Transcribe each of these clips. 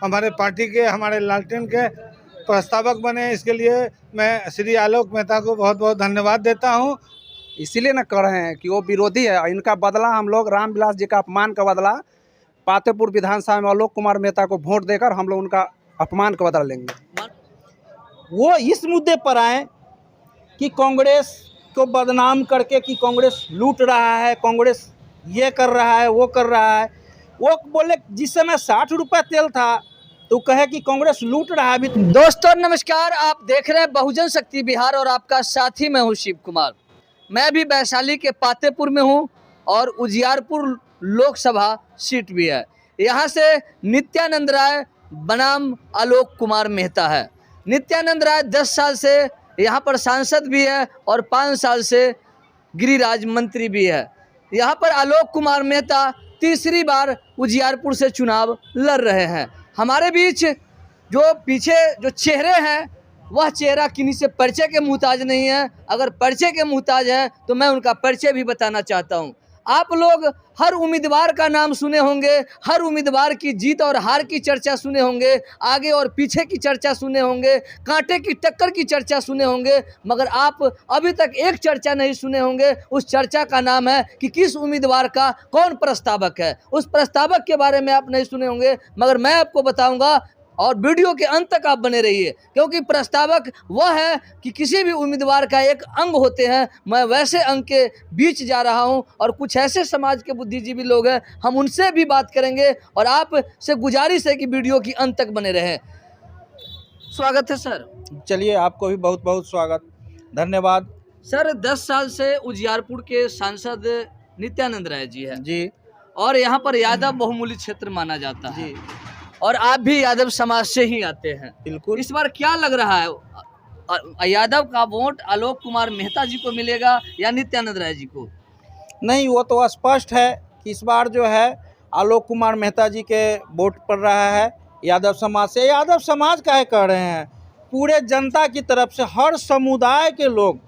हमारे पार्टी के, हमारे लालटेन के प्रस्तावक बने। इसके लिए मैं श्री आलोक मेहता को बहुत बहुत धन्यवाद देता हूँ। इसीलिए ना कर रहे हैं कि वो विरोधी है, इनका बदला हम लोग रामविलास जी का अपमान का बदला पातेपुर विधानसभा में आलोक कुमार मेहता को वोट देकर हम लोग उनका अपमान का बदला लेंगे। वो इस मुद्दे पर आए कि कांग्रेस को बदनाम करके कि कांग्रेस लूट रहा है, कांग्रेस ये कर रहा है, वो कर रहा है। वो बोले जिस समय 60 रुपये तेल था तो कहे कि कांग्रेस लूट रहा है। अभी दोस्तों नमस्कार, आप देख रहे हैं बहुजन शक्ति बिहार और आपका साथी मैं हूं शिव कुमार। मैं भी वैशाली के पातेपुर में हूं और उजियारपुर लोकसभा सीट भी है। यहां से नित्यानंद राय बनाम आलोक कुमार मेहता है। नित्यानंद राय 10 साल से यहां पर सांसद भी है और 5 साल से गिरिराज मंत्री भी है। यहां पर आलोक कुमार मेहता तीसरी बार उजियारपुर से चुनाव लड़ रहे हैं। हमारे बीच जो पीछे जो चेहरे हैं वह चेहरा किन्हीं से परिचय के मुहताज नहीं है। अगर परिचय के मुहताज है तो मैं उनका परिचय भी बताना चाहता हूं। आप लोग हर उम्मीदवार का नाम सुने होंगे, हर उम्मीदवार की जीत और हार की चर्चा सुने होंगे, आगे और पीछे की चर्चा सुने होंगे, कांटे की टक्कर की चर्चा सुने होंगे, मगर आप अभी तक एक चर्चा नहीं सुने होंगे। उस चर्चा का नाम है कि किस उम्मीदवार का कौन प्रस्तावक है। उस प्रस्तावक के बारे में आप नहीं सुने होंगे, मगर मैं आपको बताऊंगा और वीडियो के अंत तक आप बने रहिए, क्योंकि प्रस्तावक वह है कि किसी भी उम्मीदवार का एक अंग होते हैं। मैं वैसे अंग के बीच जा रहा हूं और कुछ ऐसे समाज के बुद्धिजीवी लोग हैं, हम उनसे भी बात करेंगे और आप से गुजारिश है कि वीडियो की अंत तक बने रहें। स्वागत है सर। चलिए, आपको भी बहुत बहुत स्वागत, धन्यवाद। सर 10 साल से उजियारपुर के सांसद नित्यानंद राय जी है जी, और यहाँ पर यादव बहुमूल्य क्षेत्र माना जाता है जी, और आप भी यादव समाज से ही आते हैं। बिल्कुल। इस बार क्या लग रहा है, यादव का वोट आलोक कुमार मेहता जी को मिलेगा या नित्यानंद राय जी को? नहीं, वो तो स्पष्ट है कि इस बार जो है आलोक कुमार मेहता जी के वोट पड़ रहा है यादव समाज से। यादव समाज काहे कह रहे हैं, पूरे जनता की तरफ से हर समुदाय के लोग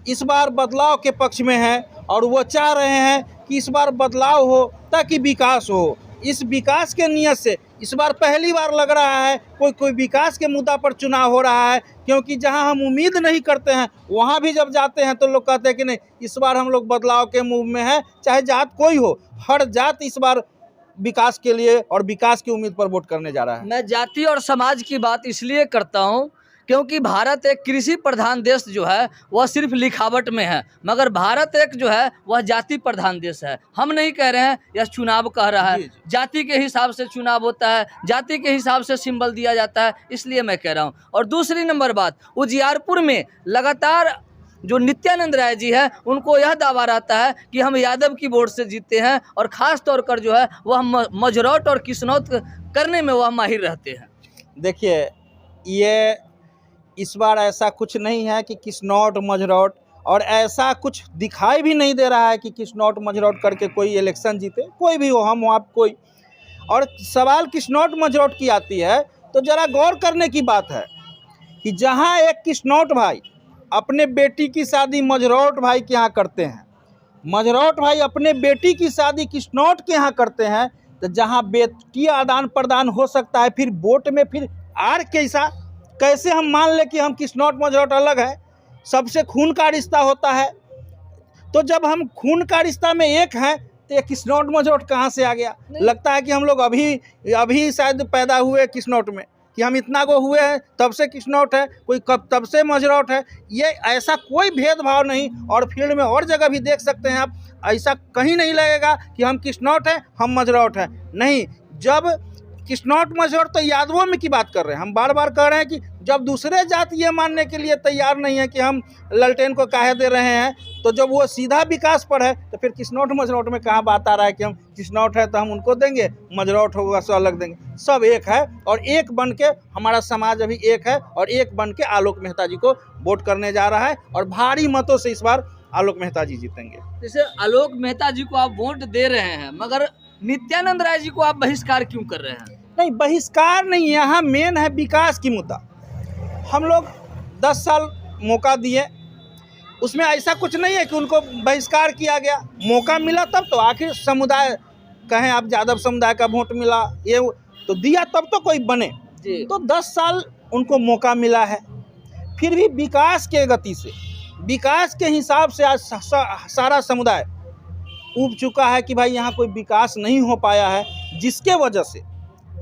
इस बार बदलाव के पक्ष में हैं और वो चाह रहे हैं कि इस बार बदलाव हो ताकि विकास हो। इस विकास के नियत से इस बार पहली बार लग रहा है कोई विकास के मुद्दा पर चुनाव हो रहा है, क्योंकि जहां हम उम्मीद नहीं करते हैं वहां भी जब जाते हैं तो लोग कहते हैं कि नहीं, इस बार हम लोग बदलाव के मूव में हैं। चाहे जात कोई हो, हर जात इस बार विकास के लिए और विकास की उम्मीद पर वोट करने जा रहा है। मैं जाति और समाज की बात इसलिए करता हूं क्योंकि भारत एक कृषि प्रधान देश जो है वह सिर्फ लिखावट में है, मगर भारत एक जो है वह जाति प्रधान देश है। हम नहीं कह रहे हैं यह चुनाव कह रहा है, जाति के हिसाब से चुनाव होता है, जाति के हिसाब से सिंबल दिया जाता है, इसलिए मैं कह रहा हूं। और दूसरी नंबर बात, उजियारपुर में लगातार जो नित्यानंद राय जी है उनको यह दावा रहता है कि हम यादव की वोट से जीतते हैं और ख़ास तौर पर जो है वह मजरौट और किस्नौत करने में वह माहिर रहते हैं। देखिए, ये इस बार ऐसा कुछ नहीं है कि किस्नौट मजरौट, और ऐसा कुछ दिखाई भी नहीं दे रहा है कि किस्नौट मजरौट करके कोई इलेक्शन जीते, कोई भी हो, हम हो आप कोई। और सवाल किस्नौट मजरौट की आती है तो ज़रा गौर करने की बात है कि जहां एक किस्नौट भाई अपने बेटी की शादी मजरौट भाई के यहाँ करते हैं, मजरौट भाई अपने बेटी की शादी किस्नौट के यहाँ करते हैं, तो जहां बेटी आदान प्रदान हो सकता है, फिर वोट में फिर आर कैसे हम मान ले कि हम किस्नौट मजरौट अलग है? सबसे खून का रिश्ता होता है, तो जब हम खून का रिश्ता में एक हैं तो ये किस्नौट मजरौट कहाँ से आ गया? लगता है कि हम लोग अभी शायद पैदा हुए किस्नौट में, कि हम इतना को हुए हैं तब से किस्नौट है, कोई कब तब से मजरौट है। ये ऐसा कोई भेदभाव नहीं, और फील्ड में और जगह भी देख सकते हैं आप, ऐसा कहीं नहीं लगेगा कि हम किस्नौट हैं हम मजरौट हैं। नहीं, जब किस्नौट मजरौट तो यादवों में की बात कर रहे हैं। हम बार बार कह रहे हैं कि जब दूसरे जात ये मानने के लिए तैयार नहीं है कि हम ललटेन को काहे दे रहे हैं, तो जब वो सीधा विकास पर है तो फिर किस्नौट मजरौट में कहाँ बात आ रहा है कि हम किस्नौट है तो हम उनको देंगे, मजरौट होगा सो अलग देंगे। सब एक है और एक बन के हमारा समाज अभी एक है, और एक बन के आलोक मेहता जी को वोट करने जा रहा है, और भारी मतों से इस बार आलोक मेहता जी जीतेंगे। जैसे आलोक मेहता जी को आप वोट दे रहे हैं, मगर नित्यानंद राय जी को आप बहिष्कार क्यों कर रहे हैं? नहीं, बहिष्कार नहीं, यहाँ मेन है विकास की मुद्दा। हम लोग 10 साल मौका दिए, उसमें ऐसा कुछ नहीं है कि उनको बहिष्कार किया गया। मौका मिला तब तो, आखिर समुदाय कहें आप, यादव समुदाय का वोट मिला, ये तो दिया तब तो कोई बने। जी तो 10 साल उनको मौका मिला है, फिर भी विकास के गति से, विकास के हिसाब से आज सारा समुदाय ऊब चुका है कि भाई यहाँ कोई विकास नहीं हो पाया है, जिसके वजह से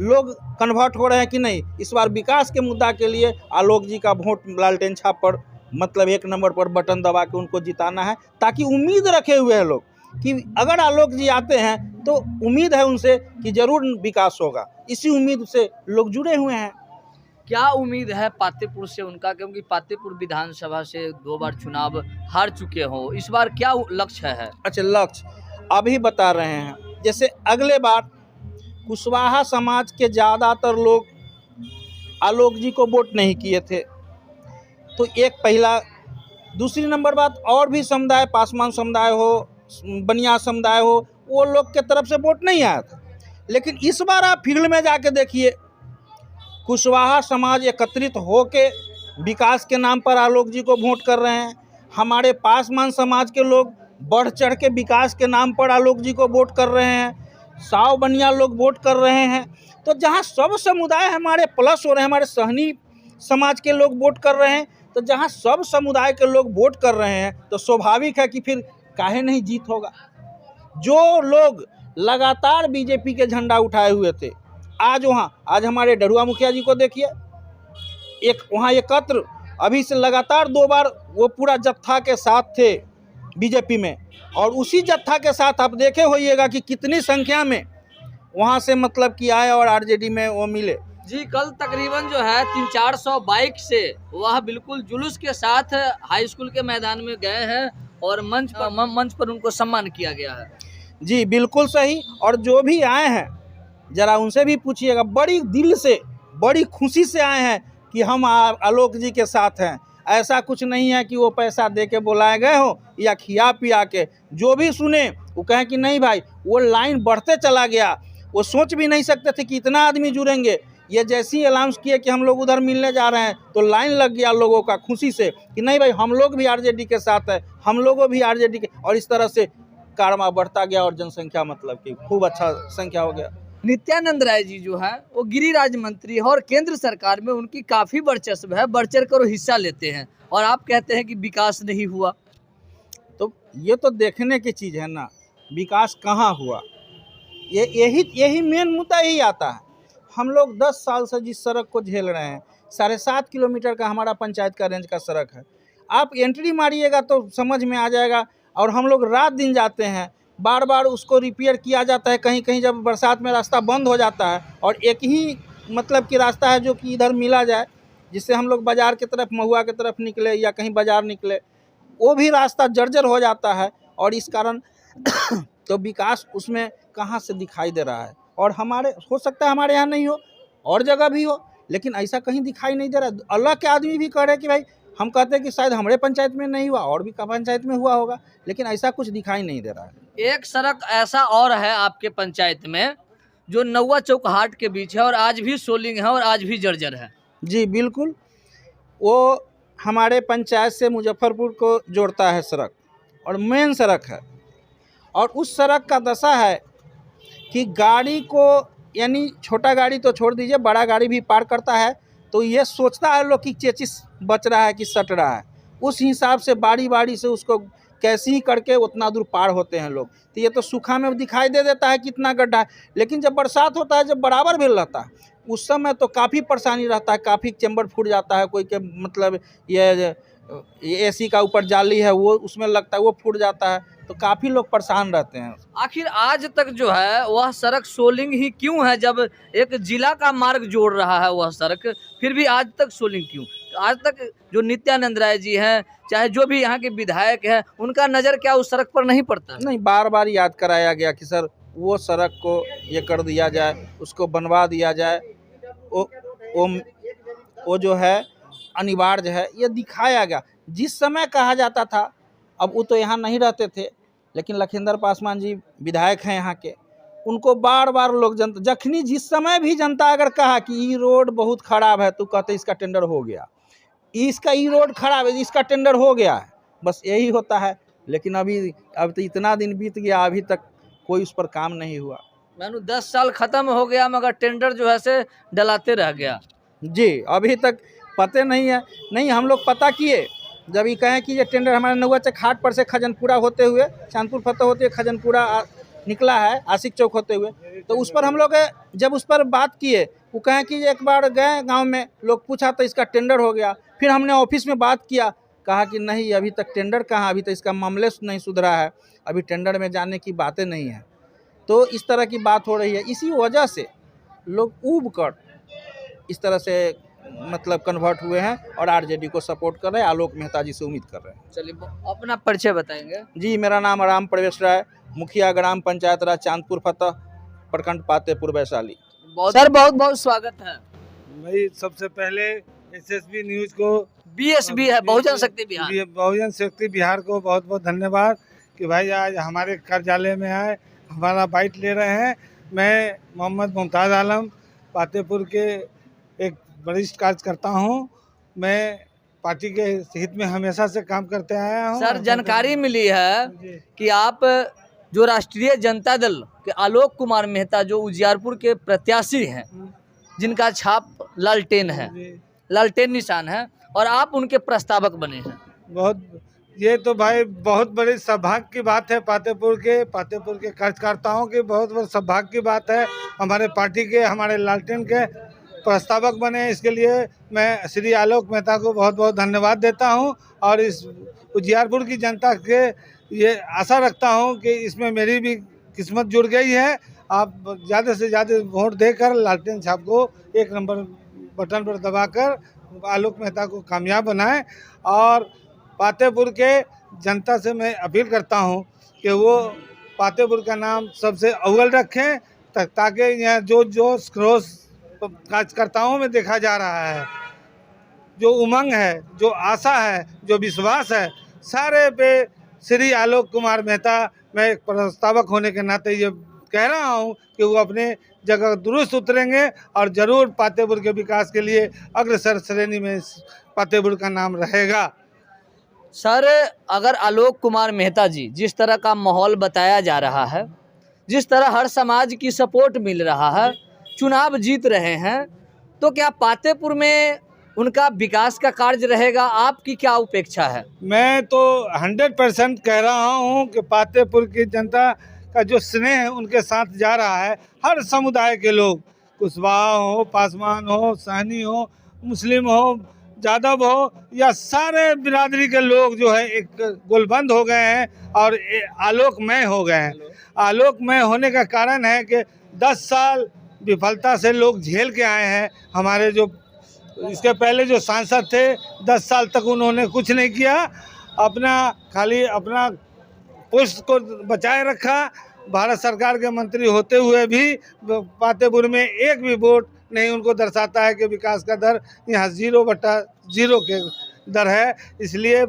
लोग कन्वर्ट हो रहे हैं कि नहीं इस बार विकास के मुद्दा के लिए आलोक जी का वोट लालटेन छाप पर मतलब 1 नंबर पर बटन दबा के उनको जिताना है, ताकि उम्मीद रखे हुए हैं लोग कि अगर आलोक जी आते हैं तो उम्मीद है उनसे कि जरूर विकास होगा। इसी उम्मीद से लोग जुड़े हुए हैं। क्या उम्मीद है पातेपुर से उनका, क्योंकि पातेपुर विधानसभा से 2 बार चुनाव हार चुके हो, इस बार क्या लक्ष्य है? अच्छा, लक्ष्य अभी बता रहे हैं। जैसे अगले बार कुशवाहा समाज के ज़्यादातर लोग आलोक जी को वोट नहीं किए थे, तो एक पहला। दूसरी नंबर बात, और भी समुदाय, पासवान समुदाय हो, बनिया समुदाय हो, वो लोग के तरफ से वोट नहीं आया था। लेकिन इस बार आप फील्ड में जाके देखिए, कुशवाहा समाज एकत्रित होके विकास के नाम पर आलोक जी को वोट कर रहे हैं। हमारे पासवान समाज के लोग बढ़ चढ़ के विकास के नाम पर आलोक जी को वोट कर रहे हैं। साव बनिया लोग वोट कर रहे हैं। तो जहाँ सब समुदाय हमारे प्लस हो रहे हैं, हमारे सहनी समाज के लोग वोट कर रहे हैं, तो जहाँ सब समुदाय के लोग वोट कर रहे हैं तो स्वाभाविक है कि फिर काहे नहीं जीत होगा। जो लोग लगातार बीजेपी के झंडा उठाए हुए थे, आज हमारे डरुआ मुखिया जी को देखिए, वहाँ एकत्र अभी से लगातार 2 बार वो पूरा जत्था के साथ थे बीजेपी में, और उसी जत्था के साथ आप देखे होइएगा कि कितनी संख्या में वहाँ से मतलब कि आए और आरजेडी में वो मिले। जी, कल तकरीबन जो है 300-400 बाइक से वह बिल्कुल जुलूस के साथ हाई स्कूल के मैदान में गए हैं और मंच पर उनको सम्मान किया गया है। जी बिल्कुल सही। और जो भी आए हैं जरा उनसे भी पूछिएगा, बड़ी दिल से, बड़ी खुशी से आए हैं कि हम आलोक जी के साथ हैं। ऐसा कुछ नहीं है कि वो पैसा दे के बुलाए गए हो या खिया पिया के। जो भी सुने वो कहें कि नहीं भाई, वो लाइन बढ़ते चला गया। वो सोच भी नहीं सकते थे कि इतना आदमी जुड़ेंगे। ये जैसे ही अनाउंस किए कि हम लोग उधर मिलने जा रहे हैं तो लाइन लग गया लोगों का खुशी से कि नहीं भाई, हम लोग भी आरजेडी के साथ है, हम लोगों भी आरजेडी के। और इस तरह से कारवा बढ़ता गया और जनसंख्या मतलब कि खूब अच्छा संख्या हो गया। नित्यानंद राय जी जो है वो गिरिराज मंत्री है और केंद्र सरकार में उनकी काफ़ी वर्चस्व है, बढ़ चढ़ कर हिस्सा लेते हैं, और आप कहते हैं कि विकास नहीं हुआ। तो ये तो देखने की चीज़ है ना, विकास कहाँ हुआ। यही मेन मुद्दा यही आता है। हम लोग 10 साल से जिस सड़क को झेल रहे हैं, 7.5 किलोमीटर का हमारा पंचायत का रेंज का सड़क है। आप एंट्री मारिएगा तो समझ में आ जाएगा। और हम लोग रात दिन जाते हैं, बार बार उसको रिपेयर किया जाता है। कहीं कहीं जब बरसात में रास्ता बंद हो जाता है और एक ही मतलब कि रास्ता है जो कि इधर मिला जाए, जिससे हम लोग बाज़ार की तरफ, महुआ की तरफ निकले या कहीं बाज़ार निकले, वो भी रास्ता जर्जर हो जाता है। और इस कारण तो विकास उसमें कहाँ से दिखाई दे रहा है। और हमारे, हो सकता है हमारे यहाँ नहीं हो, और जगह भी हो, लेकिन ऐसा कहीं दिखाई नहीं दे रहा। अल्लाह के आदमी भी कह रहे कि भाई, हम कहते हैं कि शायद हमारे पंचायत में नहीं हुआ, और भी पंचायत में हुआ होगा, लेकिन ऐसा कुछ दिखाई नहीं दे रहा है। एक सड़क ऐसा और है आपके पंचायत में जो नौवा चौक हाट के बीच है और आज भी सोलिंग है और आज भी जर्जर है। जी बिल्कुल, वो हमारे पंचायत से मुजफ्फरपुर को जोड़ता है सड़क, और मेन सड़क है। और उस सड़क का दशा है कि गाड़ी को, यानी छोटा गाड़ी तो छोड़ दीजिए, बड़ा गाड़ी भी पार करता है तो ये सोचता है लोग कि चेचिस बच रहा है कि सट रहा है। उस हिसाब से बारी बारी से उसको कैसे ही करके उतना दूर पार होते हैं लोग। तो ये तो सूखा में दिखाई दे देता है कितना गड्ढा है, लेकिन जब बरसात होता है, जब बराबर भी रहता है, उस समय तो काफ़ी परेशानी रहता है। काफ़ी चैम्बर फूट जाता है, कोई के मतलब ये एसी का ऊपर जाली है वो उसमें लगता है, वो फूट जाता है, तो काफ़ी लोग परेशान रहते हैं। आखिर आज तक जो है वह सड़क सोलिंग ही क्यों है? जब एक जिला का मार्ग जोड़ रहा है वह सड़क, फिर भी आज तक सोलिंग क्यों? आज तक जो नित्यानंद राय जी हैं, चाहे जो भी यहाँ के विधायक हैं, उनका नज़र क्या उस सड़क पर नहीं पड़ता? नहीं, बार बार याद कराया गया कि सर वो सड़क को ये कर दिया जाए, उसको बनवा दिया जाए, वो जो है अनिवार्य है, ये दिखाया गया। जिस समय कहा जाता था, अब वो तो यहाँ नहीं रहते थे, लेकिन लखिंदर पासवान जी विधायक हैं यहाँ के, उनको बार बार लोग जखनी जिस समय भी जनता अगर कहा कि ये रोड बहुत ख़राब है, तो कहते इसका टेंडर हो गया, इसका ये रोड ख़राब है, इसका टेंडर हो गया है, बस यही होता है। लेकिन अब तो इतना दिन बीत गया, अभी तक कोई उस पर काम नहीं हुआ। मानो 10 साल खत्म हो गया मगर टेंडर जो है से डलाते रह गया। जी अभी तक पते नहीं है। नहीं हम लोग पता किए, जब ये कहें कि ये टेंडर हमारे नौवा चक हाट पर से खजनपुरा होते हुए चांदपुर फतेह होते हुए खजनपुरा निकला है आशिक चौक होते हुए, तो उस पर हम लोग जब उस पर बात किए, वो कहें कि एक बार गए गांव में, लोग पूछा तो इसका टेंडर हो गया। फिर हमने ऑफिस में बात किया, कहा कि नहीं अभी तक टेंडर कहाँ, अभी तक इसका मामले नहीं सुधरा है, अभी टेंडर में जाने की बातें नहीं हैं। तो इस तरह की बात हो रही है, इसी वजह से लोग ऊब कर इस तरह से मतलब कन्वर्ट हुए हैं और आरजेडी को सपोर्ट कर रहे हैं, आलोक मेहता जी से उम्मीद कर रहे हैं। चलिए अपना परिचय बताएंगे। जी मेरा नाम राम प्रवेश राय, मुखिया ग्राम पंचायत राज चांदपुर फतेह, प्रखंड पातेपुर वैशाली। सर बहुत बहुत स्वागत है। भाई सबसे पहले एसएसबी न्यूज को, बीएसबी है बहुजन शक्ति बिहार, बहुजन शक्ति बिहार को बहुत बहुत धन्यवाद कि भाई आज हमारे कार्यालय में आए, हमारा बाइट ले रहे हैं। मैं मोहम्मद मुमताज़ आलम पातेपुर के एक वरिष्ठ कार्यकर्ता हूं। मैं पार्टी के हित में हमेशा से काम करते आया हूं। सर जानकारी मिली है कि आप जो राष्ट्रीय जनता दल के आलोक कुमार मेहता जो उजियारपुर के प्रत्याशी हैं, जिनका छाप लालटेन है, लालटेन निशान है, और आप उनके प्रस्तावक बने हैं। बहुत, ये तो भाई बहुत बड़ी सौभाग्य की बात है। पातेपुर के कार्यकर्ताओं की बहुत बड़ी सौभाग्य की बात है। हमारे पार्टी के, हमारे लालटेन के प्रस्तावक बने, इसके लिए मैं श्री आलोक मेहता को बहुत बहुत धन्यवाद देता हूं। और इस उजियारपुर की जनता के ये आशा रखता हूं कि इसमें मेरी भी किस्मत जुड़ गई है। आप ज़्यादा से ज़्यादा वोट देकर लालटेन छाप को 1 नंबर बटन पर दबाकर आलोक मेहता को कामयाब बनाएं। और पातेपुर के जनता से मैं अपील करता हूं कि वो पातेपुर का नाम सबसे अव्वल रखें, ताकि यहाँ जो जोश खरोश कार्यकर्ताओं में देखा जा रहा है, जो उमंग है, जो आशा है, जो विश्वास है, सारे पे श्री आलोक कुमार मेहता, मैं एक प्रस्तावक होने के नाते ये कह रहा हूँ कि वो अपने जगह दुरुस्त उतरेंगे और ज़रूर पातेपुर के विकास के लिए अग्रसर श्रेणी में पातेपुर का नाम रहेगा। सर अगर आलोक कुमार मेहता जी जिस तरह का माहौल बताया जा रहा है, जिस तरह हर समाज की सपोर्ट मिल रहा है, चुनाव जीत रहे हैं, तो क्या पातेपुर में उनका विकास का कार्य रहेगा? आपकी क्या अपेक्षा है? मैं तो 100% कह रहा हूँ कि पातेपुर की जनता का जो स्नेह है उनके साथ जा रहा है। हर समुदाय के लोग, कुशवाहा हो, पासवान हो, सहनी हो, मुस्लिम हो, जादव हो, या सारे बिरादरी के लोग जो है एक गोलबंद हो गए हैं और आलोकमय हो गए हैं। आलोकमय होने का कारण है कि 10 साल विफलता से लोग झेल के आए हैं। हमारे जो इसके पहले जो सांसद थे, 10 साल तक उन्होंने कुछ नहीं किया, खाली अपना पोस्ट को बचाए रखा। भारत सरकार के मंत्री होते हुए भी पातेपुर में एक भी वोट नहीं उनको दर्शाता है कि विकास का दर यहाँ 0/0 के दर है। इसलिए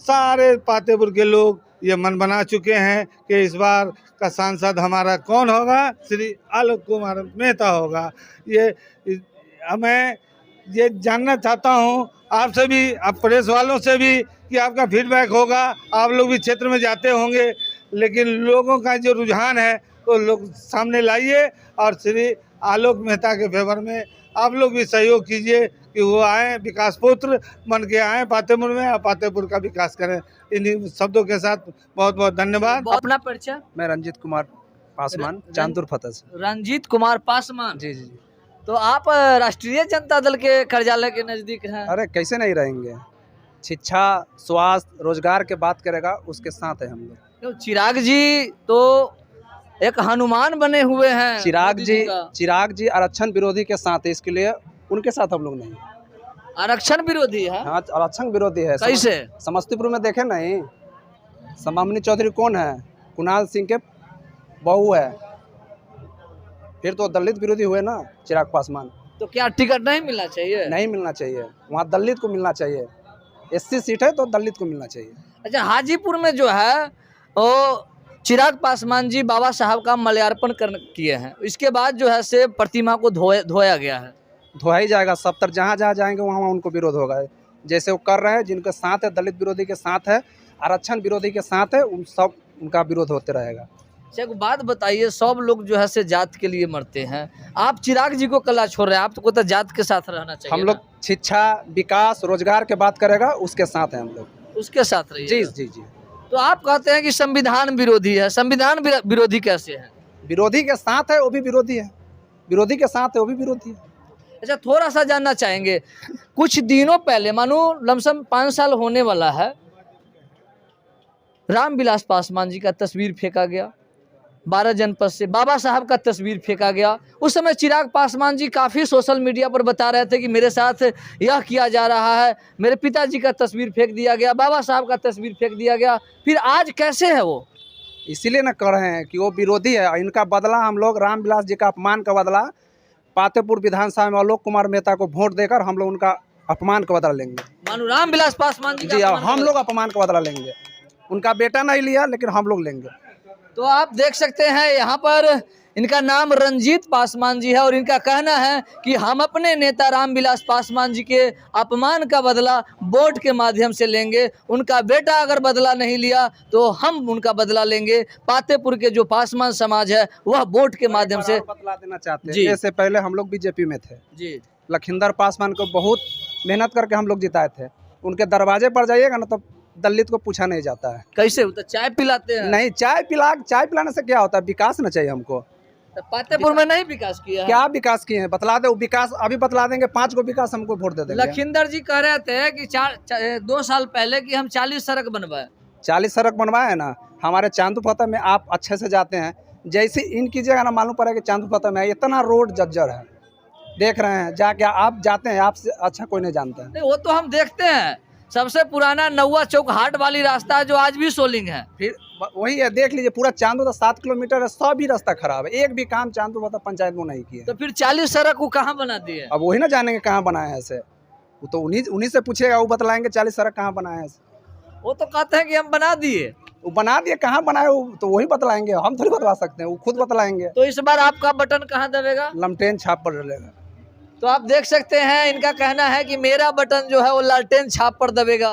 सारे पातेपुर के लोग ये मन बना चुके हैं कि इस बार का सांसद हमारा कौन होगा, श्री आलोक कुमार मेहता होगा। मैं ये जानना चाहता हूँ आपसे भी, आप प्रेस वालों से भी, कि आपका फीडबैक होगा। आप लोग भी क्षेत्र में जाते होंगे, लेकिन लोगों का जो रुझान है वो लोग सामने लाइए और श्री आलोक मेहता के फेवर में आप लोग भी सहयोग कीजिए कि वो आए, विकास पुत्र बन के आए पातेपुर में और पातेपुर का विकास करें। इन्हीं शब्दों के साथ बहुत बहुत धन्यवाद। अपना परिचय? मैं रंजीत कुमार पासवान, चांदपुर फतेह से। रंजीत कुमार पासवान जी जी। तो आप राष्ट्रीय जनता दल के कार्यालय के नजदीक हैं। अरे कैसे नहीं रहेंगे, शिक्षा, स्वास्थ्य, रोजगार के बात करेगा उसके साथ है हम लोग। तो चिराग जी तो एक हनुमान बने हुए हैं। चिराग जी आरक्षण विरोधी के साथ है, इसके लिए उनके साथ हम लोग नहीं। आरक्षण विरोधी है? हाँ आरक्षण विरोधी है। कैसे? समस्तीपुर में देखे नहीं, समामनी चौधरी कौन है? कुणाल सिंह के बहू है, फिर तो दलित विरोधी हुए ना चिराग पासवान। तो क्या टिकट नहीं मिलना चाहिए? नहीं मिलना चाहिए, वहाँ दलित को मिलना चाहिए। SC सीट है तो दलित को मिलना चाहिए। अच्छा, हाजीपुर में जो है वो चिराग पासवान जी बाबा साहब का माल्यार्पण किए हैं, इसके बाद जो है से प्रतिमा को धोया गया है। धोया ही जाएगा, सब तरफ जहाँ जहाँ जाएंगे वहाँ उनको विरोध होगा। जैसे वो कर रहे हैं, जिनके साथ है, दलित विरोधी के साथ है, आरक्षण विरोधी के साथ है, उन सब उनका विरोध होते रहेगा। एक बात बताइए, सब लोग जो है से जात के लिए मरते हैं, आप चिराग जी को कला छोड़ रहे हैं, आपको तो जात के साथ रहना चाहिए। हम लोग शिक्षा, विकास, रोजगार के बात करेगा उसके साथ हैं हम लोग, उसके साथ रहिए। जी जी जी। तो आप कहते हैं कि संविधान विरोधी है, संविधान विरोधी कैसे है? विरोधी के साथ है वो भी विरोधी है, विरोधी के साथ है वो भी विरोधी है। अच्छा, थोड़ा सा जानना चाहेंगे, कुछ दिनों पहले मानो लमसम 5 साल होने वाला है, रामविलास पासवान जी का तस्वीर फेंका गया 12 जनपद से, बाबा साहब का तस्वीर फेंका गया। उस समय चिराग पासवान जी काफ़ी सोशल मीडिया पर बता रहे थे कि मेरे साथ यह किया जा रहा है, मेरे पिताजी का तस्वीर फेंक दिया गया, बाबा साहब का तस्वीर फेंक दिया गया, फिर आज कैसे है वो? इसीलिए न कर रहे हैं कि वो विरोधी है। इनका बदला हम लोग, रामविलास जी का अपमान का बदला पातेपुर विधानसभा में आलोक कुमार मेहता को वोट देकर हम लोग उनका अपमान का बदला लेंगे। मानो रामविलास पासवान जी जी हम लोग अपमान का बदला लेंगे। उनका बेटा नहीं लिया लेकिन हम लोग लेंगे। तो आप देख सकते हैं यहाँ पर इनका नाम रंजीत पासवान जी है और इनका कहना है कि हम अपने नेता रामविलास पासवान जी के अपमान का बदला वोट के माध्यम से लेंगे। उनका बेटा अगर बदला नहीं लिया तो हम उनका बदला लेंगे। पातेपुर के जो पासवान समाज है वह वोट के माध्यम से बदला देना चाहते जी। हैं। इससे पहले हम लोग बीजेपी में थे जी। लखिंदर पासवान को बहुत मेहनत करके हम लोग जिताए थे। उनके दरवाजे पर जाइएगा ना तो दलित को पूछा नहीं जाता है। कैसे होता? चाय पिलाते हैं? नहीं, चाय पिलाने से क्या होता है? विकास ना चाहिए हमको। तो पातेपुर में नहीं विकास किया है? क्या विकास किए हैं बतला दे। विकास अभी बतला देंगे, 5 को विकास हमको वोट दे देंगे। लखिंदर जी कह रहे थे कि 2 साल पहले कि हम 40 सड़क बनवाए। 40 सड़क बनवाए ना। हमारे चांदूपता में आप अच्छे से जाते हैं, जैसे इन कीजिएगा ना मालूम पड़ेगा कि चांदूपता में इतना रोड जर्जर है, देख रहे हैं जाके आप जाते हैं, आपसे अच्छा कोई नहीं जानता है। नहीं, वो तो हम देखते हैं। सबसे पुराना नौवा चौक हाट वाली रास्ता है जो आज भी सोलिंग है। फिर वही है, देख लीजिए पूरा चांदू 7 किलोमीटर है, सब भी रास्ता खराब है। एक भी काम चांदूपता पंचायत में नहीं किया। तो फिर 40 सड़क को कहाँ बना दिए? अब वही ना जानेंगे कहाँ बनाए हैं ऐसे। वो तो उन्हीं से पूछेगा, वो बतलाएंगे 40 सड़क कहाँ बनाए हैं। वो तो कहते हैं कि हम बना दिए। वो बना दिए, कहाँ बनाए वो तो वही बतलाएंगे, हम थोड़ी बतला सकते हैं, वो खुद बतलाएंगे। तो इस बार आपका बटन कहाँ दबेगा? लमटेन छाप पर डलेगा। तो आप देख सकते हैं इनका कहना है कि मेरा बटन जो है वो लालटेन छाप पर दबेगा।